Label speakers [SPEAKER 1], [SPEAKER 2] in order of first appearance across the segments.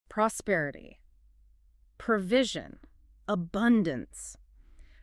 [SPEAKER 1] prosperity, provision, abundance.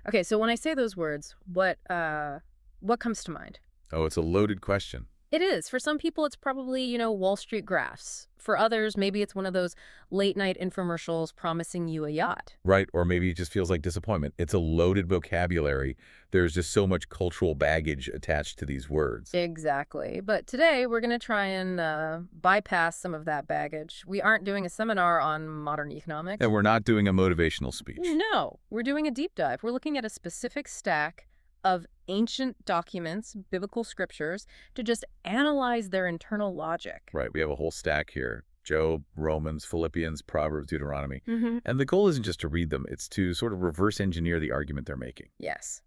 [SPEAKER 1] Okay, so when I say those words, what comes to mind?
[SPEAKER 2] Oh, it's a loaded question.
[SPEAKER 1] It is. For some people, it's probably, Wall Street graphs. For others, maybe it's one of those late-night infomercials promising you a yacht.
[SPEAKER 2] Right, or maybe it just feels like disappointment. It's a loaded vocabulary. There's just so much cultural baggage attached to these words.
[SPEAKER 1] Exactly. But today, we're going to try and bypass some of that baggage. We aren't doing a seminar on modern economics.
[SPEAKER 2] And we're not doing a motivational speech.
[SPEAKER 1] No, we're doing a deep dive. We're looking at a specific stack of ancient documents, biblical scriptures, to just analyze their internal logic.
[SPEAKER 2] Right, we have a whole stack here. Job, Romans, Philippians, Proverbs, Deuteronomy.
[SPEAKER 1] Mm-hmm.
[SPEAKER 2] And the goal isn't just to read them, it's to sort of reverse engineer the argument they're making.
[SPEAKER 1] Yes.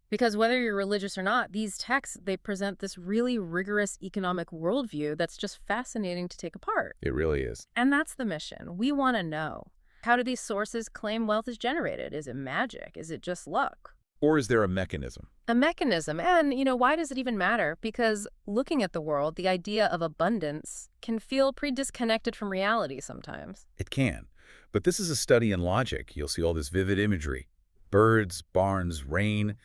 [SPEAKER 1] Because whether you're religious or not, these texts, they present this really rigorous economic worldview that's just fascinating to take apart.
[SPEAKER 2] It really is.
[SPEAKER 1] And that's the mission. We want to know. How do these sources claim wealth is generated? Is it magic? Is it just luck?
[SPEAKER 2] Or is there a mechanism?
[SPEAKER 1] A mechanism. And, why does it even matter? Because looking at the world, the idea of abundance can feel pretty disconnected from reality sometimes.
[SPEAKER 2] It can. But this is a study in logic. You'll see all this vivid imagery. Birds, barns, rain.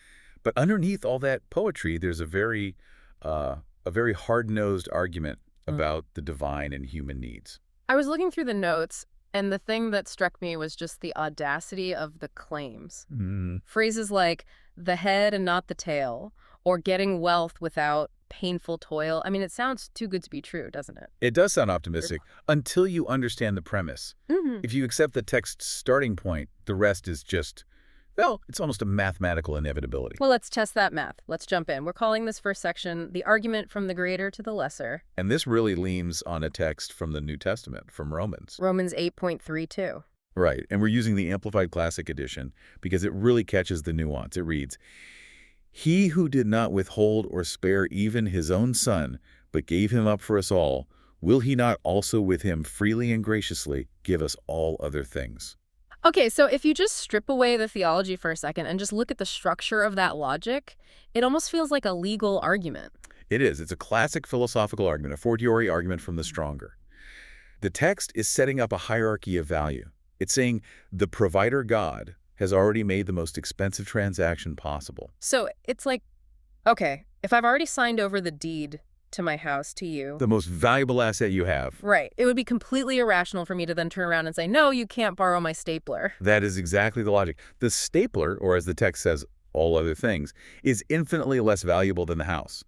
[SPEAKER 2] But underneath all that poetry, there's a very hard-nosed argument about the divine and human needs.
[SPEAKER 1] I was looking through the notes, and the thing that struck me was just the audacity of the claims. Phrases like the head and not the tail, or getting wealth without painful toil. I mean, it sounds too good to be true, doesn't it?
[SPEAKER 2] It does sound optimistic until you understand the premise. If you accept the text's starting point, the rest is just, well, it's almost a mathematical inevitability.
[SPEAKER 1] Well, let's test that math. Let's jump in. We're calling this first section the argument from the greater to the lesser.
[SPEAKER 2] And this really leans on a text from the New Testament, from Romans.
[SPEAKER 1] Romans 8.32.
[SPEAKER 2] Right, and we're using the Amplified Classic Edition because it really catches the nuance. It reads, "He who did not withhold or spare even his own son, but gave him up for us all, will he not also with him freely and graciously give us all other things?"
[SPEAKER 1] Okay, so if you just strip away the theology for a second and just look at the structure of that logic, it almost feels like a legal argument.
[SPEAKER 2] It is. It's a classic philosophical argument, a fortiori argument from the stronger. The text is setting up a hierarchy of value. It's saying the provider God has already made the most expensive transaction possible.
[SPEAKER 1] So it's like, okay, if I've already signed over the deed to my house to you,
[SPEAKER 2] The most valuable asset you have.
[SPEAKER 1] right, it would be completely irrational for me to then turn around and say, no, you can't borrow my stapler.
[SPEAKER 2] That is exactly the logic. The stapler, or as the text says, all other things, is infinitely less valuable than the house.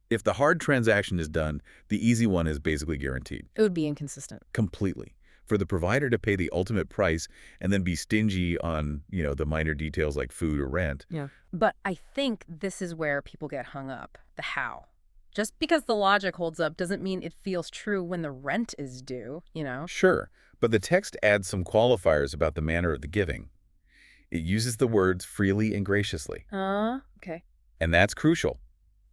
[SPEAKER 2] If the hard transaction is done, the easy one is basically guaranteed.
[SPEAKER 1] It would be inconsistent.
[SPEAKER 2] Completely. For the provider to pay the ultimate price and then be stingy on, the minor details like food or rent.
[SPEAKER 1] Yeah. But I think this is where people get hung up, the how. Just because the logic holds up doesn't mean it feels true when the rent is due,
[SPEAKER 2] Sure, but the text adds some qualifiers about the manner of the giving. It uses the words freely and graciously.
[SPEAKER 1] Okay.
[SPEAKER 2] And that's crucial.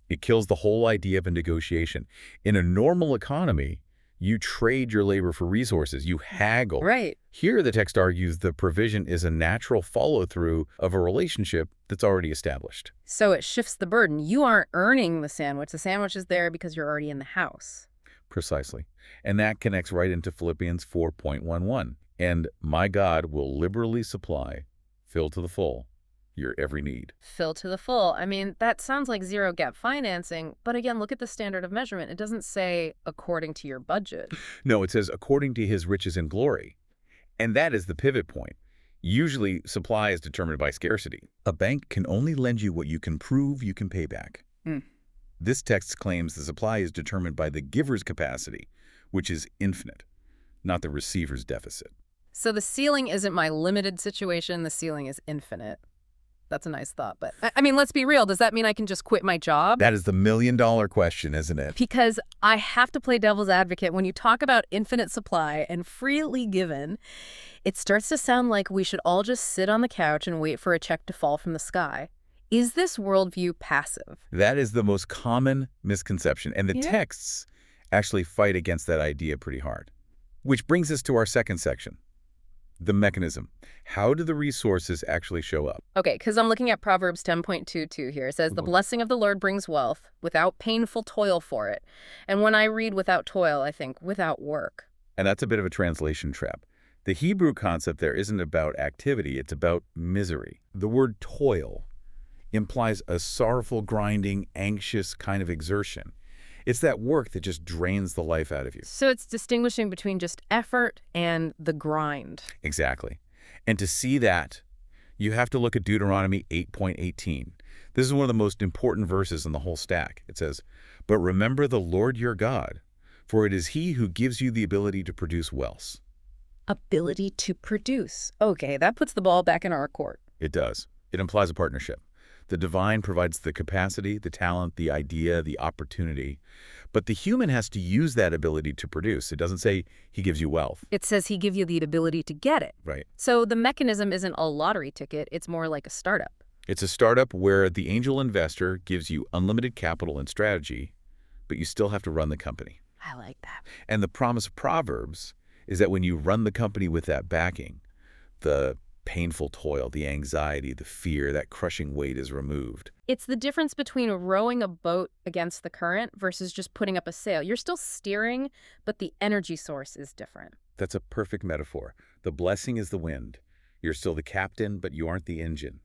[SPEAKER 2] It kills the whole idea of a negotiation. In a normal economy, you trade your labor for resources. You haggle.
[SPEAKER 1] Right.
[SPEAKER 2] Here, the text argues the provision is a natural follow-through of a relationship that's already established.
[SPEAKER 1] So it shifts the burden. You aren't earning the sandwich. The sandwich is there because you're already in the house.
[SPEAKER 2] Precisely. And that connects right into Philippians 4.11. And my God will liberally supply, fill to the full, your every need.
[SPEAKER 1] Fill to the full. I mean, that sounds like zero gap financing, but again, look at the standard of measurement. It doesn't say according to your budget.
[SPEAKER 2] No, it says according to his riches and glory. And that is the pivot point. Usually, supply is determined by scarcity. A bank can only lend you what you can prove you can pay back. This text claims the supply is determined by the giver's capacity, which is infinite, not the receiver's deficit.
[SPEAKER 1] So the ceiling isn't my limited situation, the ceiling is infinite. That's a nice thought. But I mean, let's be real. Does that mean I can just quit my job?
[SPEAKER 2] That is the million-dollar question, isn't it?
[SPEAKER 1] Because I have to play devil's advocate. When you talk about infinite supply and freely given, it starts to sound like we should all just sit on the couch and wait for a check to fall from the sky. Is this worldview passive?
[SPEAKER 2] That is the most common misconception, and the texts actually fight against that idea pretty hard. Which brings us to our second section. The mechanism. How do the resources actually show up?
[SPEAKER 1] Okay, because I'm looking at Proverbs 10.22 here. It says, the blessing of the Lord brings wealth without painful toil for it. And when I read without toil, I think without work.
[SPEAKER 2] And that's a bit of a translation trap. The Hebrew concept there isn't about activity, it's about misery. The word toil implies a sorrowful, grinding, anxious kind of exertion. It's that work that just drains the life out of you.
[SPEAKER 1] So it's distinguishing between just effort and the grind.
[SPEAKER 2] Exactly. And to see that, you have to look at Deuteronomy 8.18. This is one of the most important verses in the whole stack. It says, "But remember the Lord your God, for it is he who gives you the ability to produce wealth."
[SPEAKER 1] Ability to produce. Okay, that puts the ball back in our court.
[SPEAKER 2] It does. It implies a partnership. The divine provides the capacity, the talent, the idea, the opportunity. But the human has to use that ability to produce. It doesn't say he gives you wealth.
[SPEAKER 1] It says he gives you the ability to get it.
[SPEAKER 2] Right.
[SPEAKER 1] So the mechanism isn't a lottery ticket, it's more like a startup.
[SPEAKER 2] It's a startup where the angel investor gives you unlimited capital and strategy, but you still have to run the company.
[SPEAKER 1] I like that.
[SPEAKER 2] And the promise of Proverbs is that when you run the company with that backing, the painful toil, the anxiety, the fear, that crushing weight is removed.
[SPEAKER 1] It's the difference between rowing a boat against the current versus just putting up a sail. You're still steering, but the energy source is different.
[SPEAKER 2] That's a perfect metaphor. The blessing is the wind. You're still the captain, but you aren't the engine.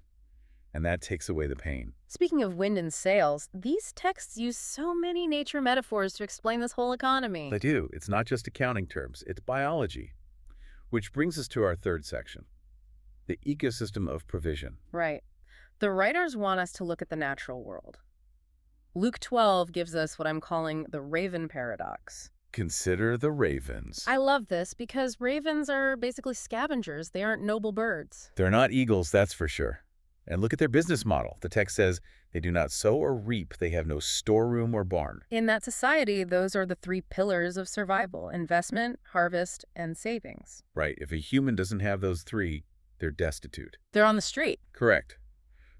[SPEAKER 2] And that takes away the pain.
[SPEAKER 1] Speaking of wind and sails, these texts use so many nature metaphors to explain this whole economy.
[SPEAKER 2] They do. It's not just accounting terms. It's biology. Which brings us to our third section, the ecosystem of provision.
[SPEAKER 1] Right. The writers want us to look at the natural world. Luke 12 gives us what I'm calling the raven paradox.
[SPEAKER 2] Consider the ravens.
[SPEAKER 1] I love this because ravens are basically scavengers. They aren't noble birds.
[SPEAKER 2] They're not eagles, that's for sure. And look at their business model. The text says, they do not sow or reap. They have no storeroom or barn.
[SPEAKER 1] In that society, those are the three pillars of survival: investment, harvest, and savings.
[SPEAKER 2] Right. If a human doesn't have those three, they're destitute.
[SPEAKER 1] They're on the street.
[SPEAKER 2] Correct.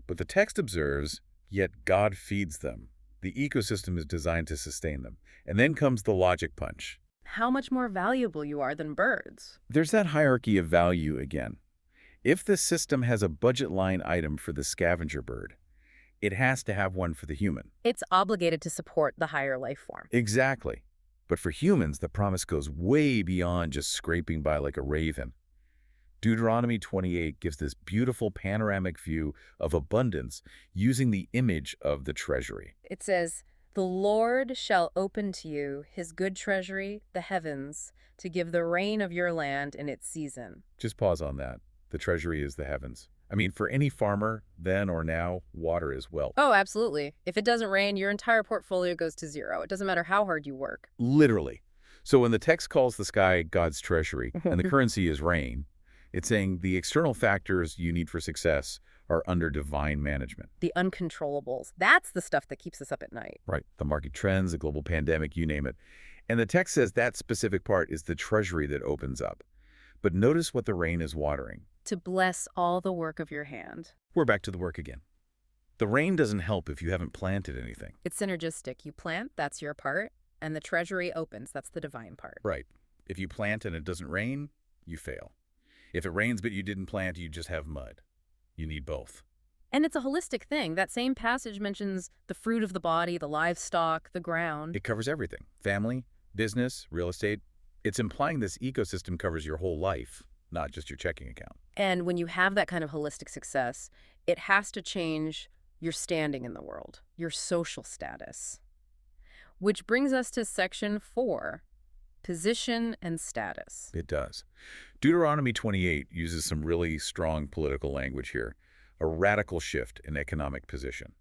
[SPEAKER 2] But the text observes, yet God feeds them. The ecosystem is designed to sustain them. And then comes the logic punch.
[SPEAKER 1] How much more valuable you are than birds.
[SPEAKER 2] There's that hierarchy of value again. If the system has a budget line item for the scavenger bird, it has to have one for the human.
[SPEAKER 1] It's obligated to support the higher life form.
[SPEAKER 2] Exactly. But for humans, the promise goes way beyond just scraping by like a raven. Deuteronomy 28 gives this beautiful panoramic view of abundance using the image of the treasury.
[SPEAKER 1] It says, "The Lord shall open to you his good treasury, the heavens, to give the rain of your land in its season."
[SPEAKER 2] Just pause on that. The treasury is the heavens. I mean, for any farmer, then or now, water is wealth.
[SPEAKER 1] Oh, absolutely. If it doesn't rain, your entire portfolio goes to zero. It doesn't matter how hard you work.
[SPEAKER 2] Literally. So when the text calls the sky God's treasury and the currency is rain, it's saying the external factors you need for success are under divine management.
[SPEAKER 1] The uncontrollables. That's the stuff that keeps us up at night.
[SPEAKER 2] Right. The market trends, the global pandemic, you name it. And the text says that specific part is the treasury that opens up. But notice what the rain is watering.
[SPEAKER 1] To bless all the work of your hand.
[SPEAKER 2] We're back to the work again. The rain doesn't help if you haven't planted anything.
[SPEAKER 1] It's synergistic. You plant, that's your part, and the treasury opens, that's the divine part.
[SPEAKER 2] Right. If you plant and it doesn't rain, you fail. If it rains but you didn't plant, you just have mud. You need both.
[SPEAKER 1] And it's a holistic thing. That same passage mentions the fruit of the body, the livestock, the ground.
[SPEAKER 2] It covers everything. Family, business, real estate. It's implying this ecosystem covers your whole life, not just your checking account.
[SPEAKER 1] And when you have that kind of holistic success, it has to change your standing in the world, your social status. Which brings us to section 4, position and status.
[SPEAKER 2] It does. Deuteronomy 28 uses some really strong political language here, a radical shift in economic position.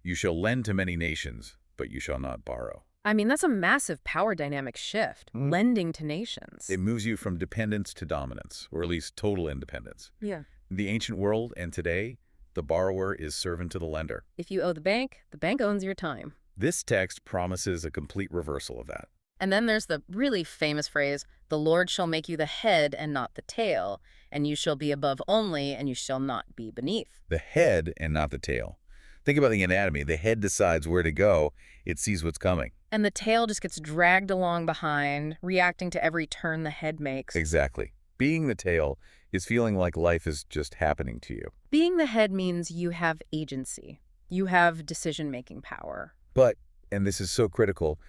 [SPEAKER 2] You shall lend to many nations, but you shall not borrow.
[SPEAKER 1] I mean, that's a massive power dynamic shift, lending to nations.
[SPEAKER 2] It moves you from dependence to dominance, or at least total independence.
[SPEAKER 1] Yeah.
[SPEAKER 2] In the ancient world and today, the borrower is servant to the lender.
[SPEAKER 1] If you owe the bank owns your time.
[SPEAKER 2] This text promises a complete reversal of that.
[SPEAKER 1] And then there's the really famous phrase, "The Lord shall make you the head and not the tail, and you shall be above only, and you shall not be beneath."
[SPEAKER 2] The head and not the tail. Think about the anatomy. The head decides where to go. It sees what's coming.
[SPEAKER 1] And the tail just gets dragged along behind, reacting to every turn the head makes.
[SPEAKER 2] Exactly. Being the tail is feeling like life is just happening to you.
[SPEAKER 1] Being the head means you have agency. You have decision-making power.
[SPEAKER 2] But, and this is so critical,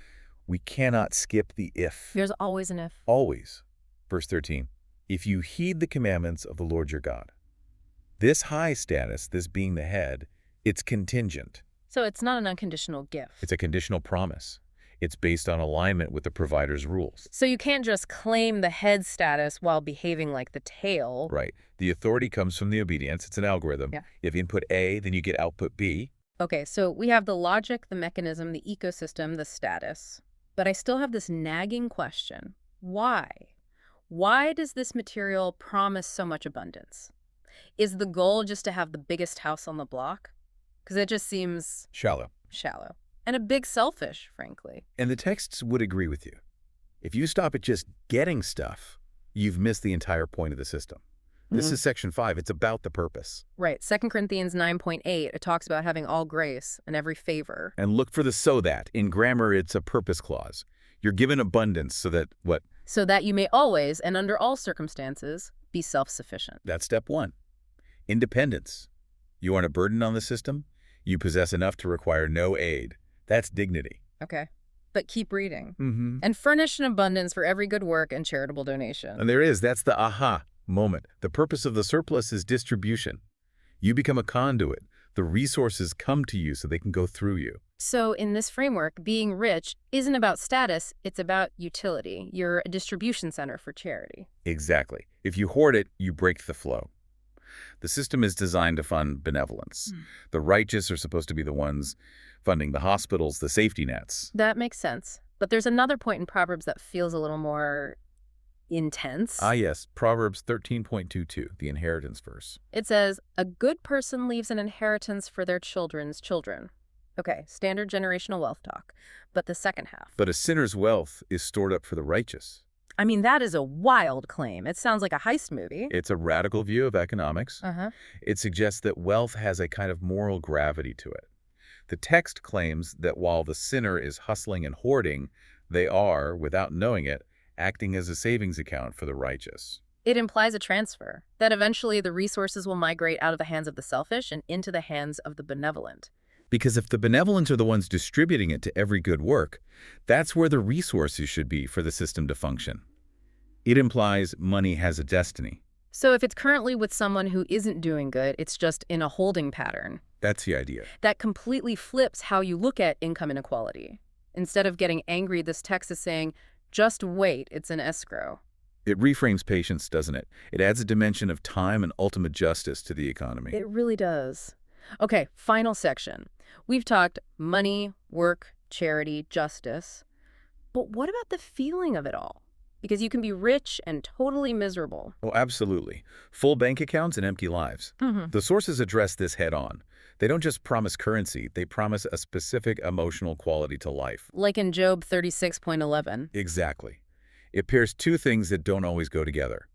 [SPEAKER 2] we cannot skip the if.
[SPEAKER 1] There's always an if.
[SPEAKER 2] Always. Verse 13. If you heed the commandments of the Lord your God. This high status, this being the head, it's contingent.
[SPEAKER 1] So it's not an unconditional gift.
[SPEAKER 2] It's a conditional promise. It's based on alignment with the provider's rules.
[SPEAKER 1] So you can't just claim the head status while behaving like the tail.
[SPEAKER 2] Right. The authority comes from the obedience. It's an algorithm.
[SPEAKER 1] Yeah.
[SPEAKER 2] If input A, then you get output B.
[SPEAKER 1] Okay, so we have the logic, the mechanism, the ecosystem, the status. But I still have this nagging question. Why? Why does this material promise so much abundance? Is the goal just to have the biggest house on the block? Because it just seems
[SPEAKER 2] Shallow.
[SPEAKER 1] And a bit selfish, frankly.
[SPEAKER 2] And the texts would agree with you. If you stop at just getting stuff, you've missed the entire point of the system. This is section 5. It's about the purpose.
[SPEAKER 1] Right. 2 Corinthians 9.8, it talks about having all grace and every favor.
[SPEAKER 2] And look for the so that. In grammar, it's a purpose clause. You're given abundance so that what?
[SPEAKER 1] So that you may always, and under all circumstances, be self-sufficient.
[SPEAKER 2] That's step 1. Independence. You aren't a burden on the system. You possess enough to require no aid. That's dignity.
[SPEAKER 1] Okay. But keep reading.
[SPEAKER 2] Mm-hmm.
[SPEAKER 1] And furnish an abundance for every good work and charitable donation.
[SPEAKER 2] And there is. That's the aha moment. The purpose of the surplus is distribution. You become a conduit. The resources come to you so they can go through you.
[SPEAKER 1] So in this framework, being rich isn't about status, it's about utility. You're a distribution center for charity.
[SPEAKER 2] Exactly. If you hoard it, you break the flow. The system is designed to fund benevolence. The righteous are supposed to be the ones funding the hospitals, the safety nets.
[SPEAKER 1] That makes sense. But there's another point in Proverbs that feels a little more intense.
[SPEAKER 2] Ah, yes. Proverbs 13.22, the inheritance verse.
[SPEAKER 1] It says, a good person leaves an inheritance for their children's children. Okay, standard generational wealth talk. But the second half.
[SPEAKER 2] But a sinner's wealth is stored up for the righteous.
[SPEAKER 1] I mean, that is a wild claim. It sounds like a heist movie.
[SPEAKER 2] It's a radical view of economics. It suggests that wealth has a kind of moral gravity to it. The text claims that while the sinner is hustling and hoarding, they are, without knowing it, acting as a savings account for the righteous.
[SPEAKER 1] It implies a transfer, that eventually the resources will migrate out of the hands of the selfish and into the hands of the benevolent.
[SPEAKER 2] Because if the benevolent are the ones distributing it to every good work, that's where the resources should be for the system to function. It implies money has a destiny.
[SPEAKER 1] So if it's currently with someone who isn't doing good, it's just in a holding pattern.
[SPEAKER 2] That's the idea.
[SPEAKER 1] That completely flips how you look at income inequality. Instead of getting angry, this text is saying, just wait, it's an escrow.
[SPEAKER 2] It reframes patience, doesn't it? It adds a dimension of time and ultimate justice to the economy.
[SPEAKER 1] It really does. Okay, final section. We've talked money, work, charity, justice. But what about the feeling of it all? Because you can be rich and totally miserable.
[SPEAKER 2] Oh, absolutely. Full bank accounts and empty lives. The sources address this head on. They don't just promise currency, they promise a specific emotional quality to life.
[SPEAKER 1] Like in Job 36.11.
[SPEAKER 2] Exactly. It pairs two things that don't always go together.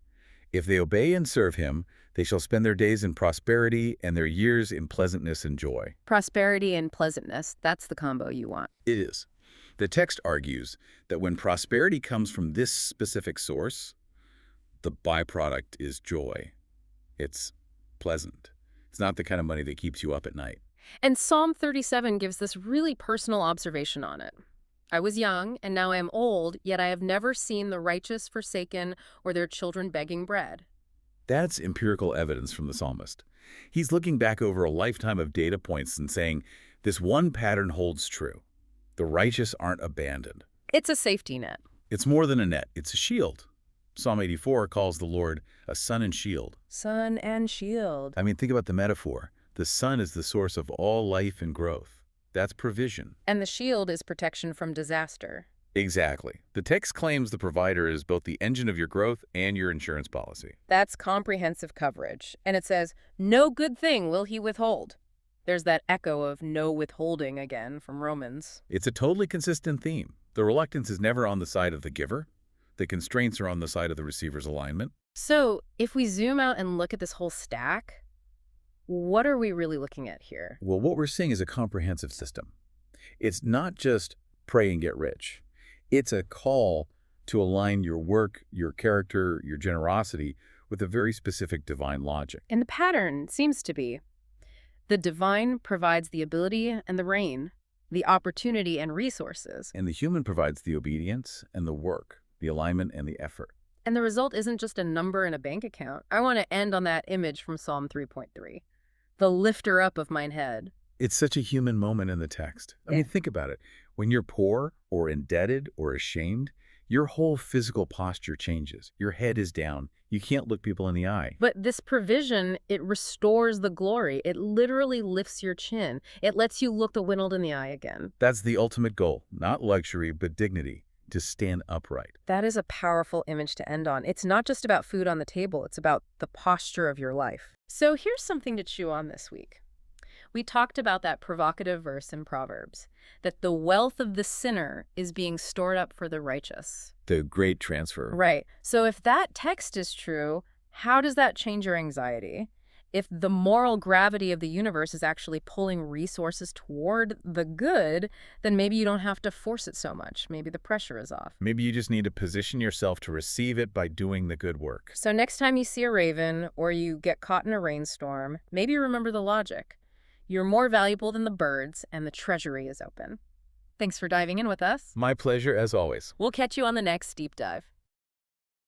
[SPEAKER 2] If they obey and serve him, they shall spend their days in prosperity and their years in pleasantness and joy.
[SPEAKER 1] Prosperity and pleasantness, that's the combo you want.
[SPEAKER 2] It is. The text argues that when prosperity comes from this specific source, the byproduct is joy. It's pleasant. It's not the kind of money that keeps you up at night.
[SPEAKER 1] And Psalm 37 gives this really personal observation on it. I was young, and now I am old, yet I have never seen the righteous forsaken or their children begging bread.
[SPEAKER 2] That's empirical evidence from the psalmist. He's looking back over a lifetime of data points and saying, this one pattern holds true. The righteous aren't abandoned.
[SPEAKER 1] It's a safety net.
[SPEAKER 2] It's more than a net. It's a shield. Psalm 84 calls the Lord a sun and shield.
[SPEAKER 1] Sun and shield.
[SPEAKER 2] I mean, think about the metaphor. The sun is the source of all life and growth. That's provision.
[SPEAKER 1] And the shield is protection from disaster.
[SPEAKER 2] Exactly. The text claims the provider is both the engine of your growth and your insurance policy.
[SPEAKER 1] That's comprehensive coverage. And it says, no good thing will he withhold. There's that echo of no withholding again from Romans.
[SPEAKER 2] It's a totally consistent theme. The reluctance is never on the side of the giver. The constraints are on the side of the receiver's alignment.
[SPEAKER 1] So if we zoom out and look at this whole stack, what are we really looking at here?
[SPEAKER 2] Well, what we're seeing is a comprehensive system. It's not just pray and get rich. It's a call to align your work, your character, your generosity with a very specific divine logic.
[SPEAKER 1] And the pattern seems to be the divine provides the ability and the rain, the opportunity and resources.
[SPEAKER 2] And the human provides the obedience and the work, the alignment and the effort.
[SPEAKER 1] And the result isn't just a number in a bank account. I want to end on that image from Psalm 3.3, the lifter up of mine head.
[SPEAKER 2] It's such a human moment in the text. I mean, think about it. When you're poor or indebted or ashamed, your whole physical posture changes. Your head is down. You can't look people in the eye.
[SPEAKER 1] But this provision, it restores the glory. It literally lifts your chin. It lets you look the winnowed in the eye again.
[SPEAKER 2] That's the ultimate goal. Not luxury, but dignity. To stand upright.
[SPEAKER 1] That is a powerful image to end on. It's not just about food on the table. It's about the posture of your life. So here's something to chew on this week. We talked about that provocative verse in Proverbs, that the wealth of the sinner is being stored up for the righteous.
[SPEAKER 2] The great transfer.
[SPEAKER 1] Right. So if that text is true, how does that change your anxiety? If the moral gravity of the universe is actually pulling resources toward the good, then maybe you don't have to force it so much. Maybe the pressure is off.
[SPEAKER 2] Maybe you just need to position yourself to receive it by doing the good work.
[SPEAKER 1] So next time you see a raven or you get caught in a rainstorm, maybe remember the logic. You're more valuable than the birds, and the treasury is open. Thanks for diving in with us.
[SPEAKER 2] My pleasure, as always.
[SPEAKER 1] We'll catch you on the next Deep Dive.